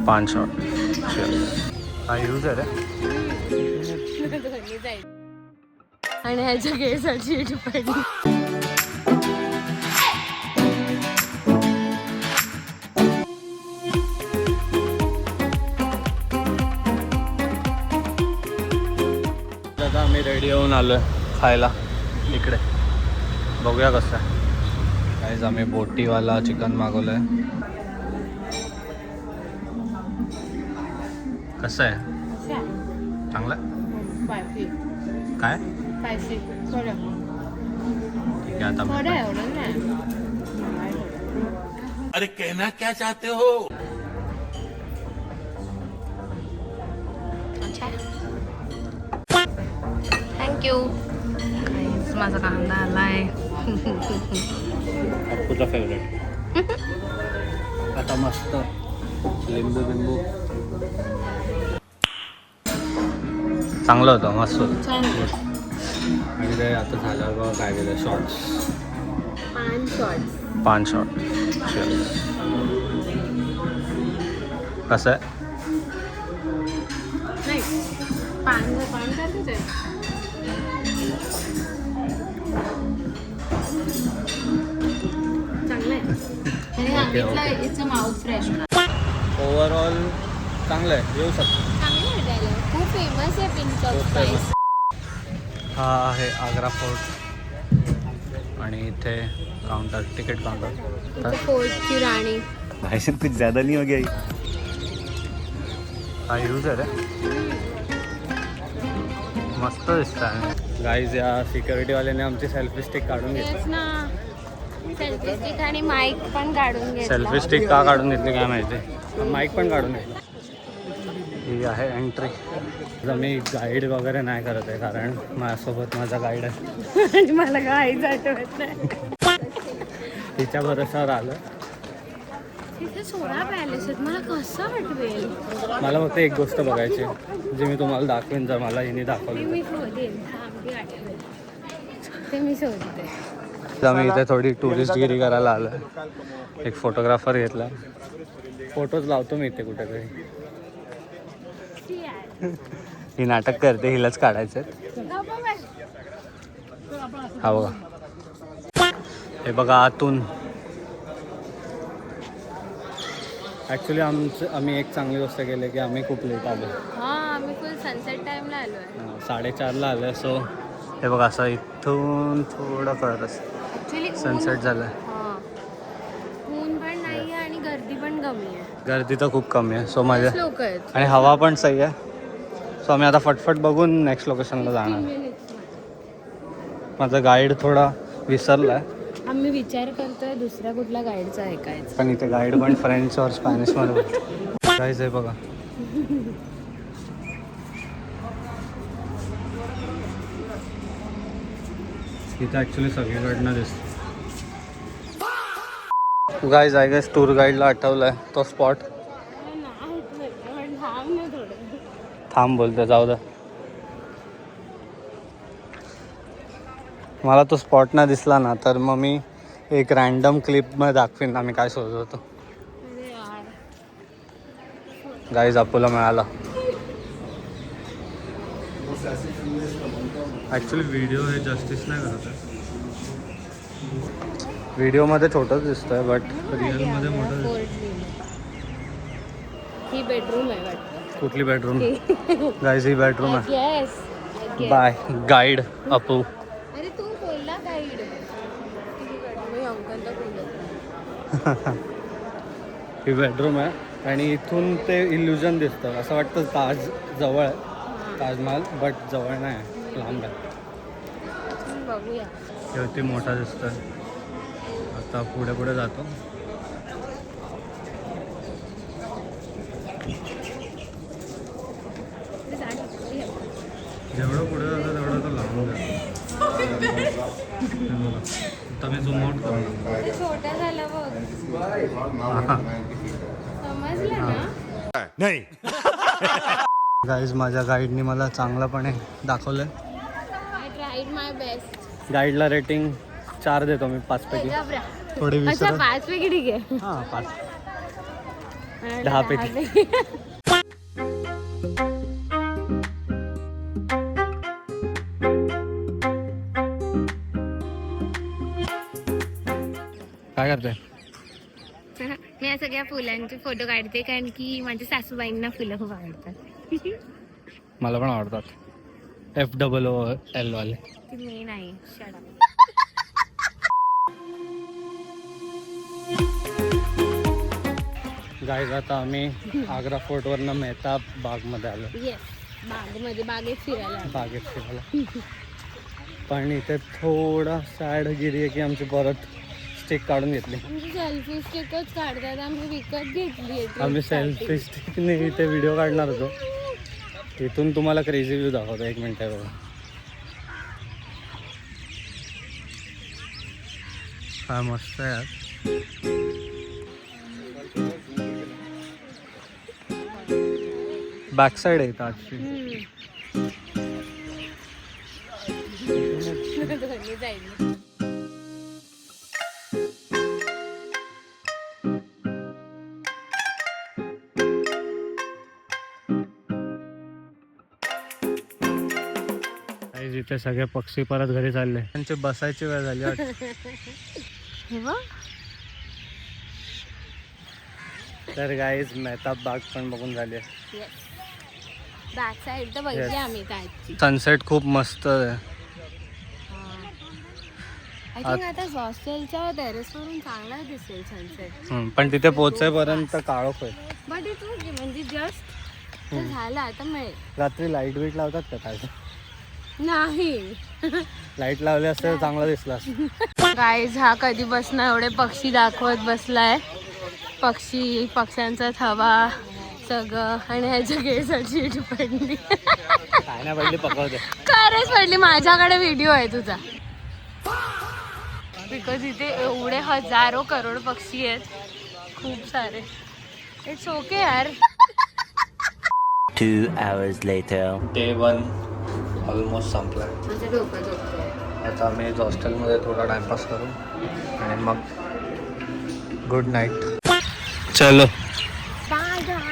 5 shot. हा use आहे रे. आणि ह्याच्या केसाची पडली. आता आम्ही रेडी होऊन आलोय खायला इकडे. बघूया कसं आहे. काहीच आम्ही बोटीवाला चिकन मागवलंय. कसं आहे? चांगलं आहे? काय ठीक आहे आता अरे कहना क्या चाहते हो? थँक्यू. माझा कांदा आलाय. तुझा फेवरेट. आता मस्त लिंबू बिंबू. चांगलं होतं, मस्त होतं. आणि ते आता झाल्यावर बघा काय केलं. Shorts 5 shot. कसं आहे? ओव्हरऑल चांगलं आहे. येऊ शकतो. खूप फेमस आहे पिंक ऑफ स्पाइस. हा आहे आग्रा फोर्ट. आणि इथे काउंटर, तिकीट काउंटर. फोर्टची राणी. भाई कुछ ज़्यादा नहीं हो गया. हा यूज आहे रे. मस्त दिसत आहे. गाईज या सिक्युरिटीवाल्याने आमची सेल्फी स्टिक काढून घेतली. सेल्फी स्टिक आणि माईक पण काढून घेतला. सेल्फी स्टिक का काढून घेतली काय माहिती. माईक पण काढून घेतला. ही आहे एंट्री. मी गाईड वगैरे नाही करत आहे कारण माझ्यासोबत माझा गाईड आहे. मला काहीच आठवत नाही. तिच्या भरोशावर आलं. तिथे 16 पॅलेस आहेत. मला कसं आठवेल? मला फक्त एक गोष्ट बघायची जी मी तुम्हाला दाखवेन जर मला हिने दाखवली. मी शोधेन. ते मी शोधते. आम्ही इथे थोडी टुरिस्टगिरी करायला आलो. एक फोटोग्राफर घेतला. फोटोज लावतो मी इथे कुठेतरी. ही नाटक करते, हिलाच काढायचं. हा बघा, हे बघा आतून. ॲक्च्युली आम्ही एक चांगली गोष्ट केली की आम्ही खूप लेट आलो. आम्ही फुल सनसेट टाइमला आलो आहे. 4:30ला आलो. सो हे बघा असं इथून थोडं कळत असं सनसेट झालं. ऊन पण नाही आहे आणि गर्दी पण कमी आहे. गर्दी तर खूप कमी आहे. सो माझ्या लोक आहेत आणि हवा पण सही आहे. सो आम्ही आता फटफट बघून नेक्स्ट लोकेशनला जाणार. माझा गाईड थोडा विसरला आहे. आम्ही विचार करतोय दुसऱ्या कुठल्या गाईडचा ऐकायचं. पण इथे गाईड पण फ्रेंच और स्पॅनिशमध्ये बोलतो. गाईज आहे बघा. इथं ॲक्च्युली सगळीकडनं दिसतं. गाईज आय गेस टूर गाईडला आठवलं आहे तो स्पॉट. थांब बोलतो, जाऊ दे. मला तो स्पॉट ना दिसला ना तर मग मी एक रॅन्डम क्लिपमध्ये दाखवीन आम्ही काय शोधत होतो. गाईज अपोला मिळाला. ॲक्च्युली व्हिडिओ हे जस्टिस नाही करत आहे. व्हिडिओमध्ये छोटंच दिसतंय बट रिअलमध्ये मोठं दिसतं. ही बेडरूम आहे वाटतं. कुठली बेडरूम? गाईज ही बेडरूम आहे. येस. बाय गाईड अपू. अरे तू बोलला गाईड. मी अंकलला बोलत. ही बेडरूम आहे आणि इथून ते इल्युजन दिसतं. असं वाटतं ताज जवळ आहे, ताजमहाल, बट जवळ नाही, लांब आहे. बघूया. किती मोठा दिसतोय. आता पुढे पुढे जातो. जेवढं पुढे जातं तेवढं तो लांब जातो. आता मी झूम आउट करतो. छोटा झाला बघ. समजलं ना? नहीं. गाईज माझ्या गाईडनी मला चांगलंपणे दाखवलं. I tried my best. गाईडला रेटिंग 4 देतो मी 5 पैकी. थोडी अच्छा विसर. 5 पैकी ठीक आहे. हां 5. 10 पेटी. काय करते? मी या सगळ्या फुलांचे फोटो काढते कारण की माझ्या सासूबाईंना फुलं खूप आवडतात. मला पण आवडतात. FOOL वाले. ती मी नाही. शडा. गाईज आता आम्ही आग्रा फोर्ट वरनं मेहताब बागमध्ये आलो. येस, बागेत फिरायला. बागेत फिरायला. पण इथे थोडा सॅड गिरी आहे की आमची परत स्टिक काढून घेतली. आमची सेल्फी स्टिकच काढतात, आम्ही विकत घेतली. आम्ही सेल्फी स्टिकने इथे व्हिडिओ काढणार होतो. तिथून तुम्हाला क्रेझी व्ह्यू दाखवतो. 1 मिनिट आहे बघा. हा मस्त आहे यार. बॅक साईड आहे आजची. जाईल. इथे सगळे पक्षी परत घरी चालले. त्यांची बसायची वेळ झाली वाटतं. हे बघ. तर गाईज मेहताब बाग पण बघून झाली. बॅक साईड तर बघितली आम्ही त्याची. सनसेट खूप मस्त आहे. आय थिंक आता हॉस्टेलच्या टेरेसवरून चांगला दिसेल सनसेट. पण तिथे पोहोचेपर्यंत काळोख होईल. बट इट म्हणजे जस्ट झालं आता मिळेल. रात्री लाईट बीट लावतात का काय? नाही. लाईट लावले असते तर चांगला दिसला असता. गाईज हा कधी बसणार एवढे पक्षी दाखवत बसलाय. पक्ष्यांचा थवा सगळं आणि ह्याच्या केसाची पडली. काय नाही पडली पकवते. खरंच पडली. माझ्याकडे व्हिडिओ आहे तुझा. बिकॉज इथे एवढे हजारो करोड पक्षी आहेत, खूप सारे. इट्स ओके यार. 2 hours later. Day 1 ऑलमोस्ट संपला. माझं डोकं दुखतंय. आता आम्ही हॉस्टेलमध्ये थोडा टाइमपास करू आणि मग गुड नाईट. चलो. Bye bye.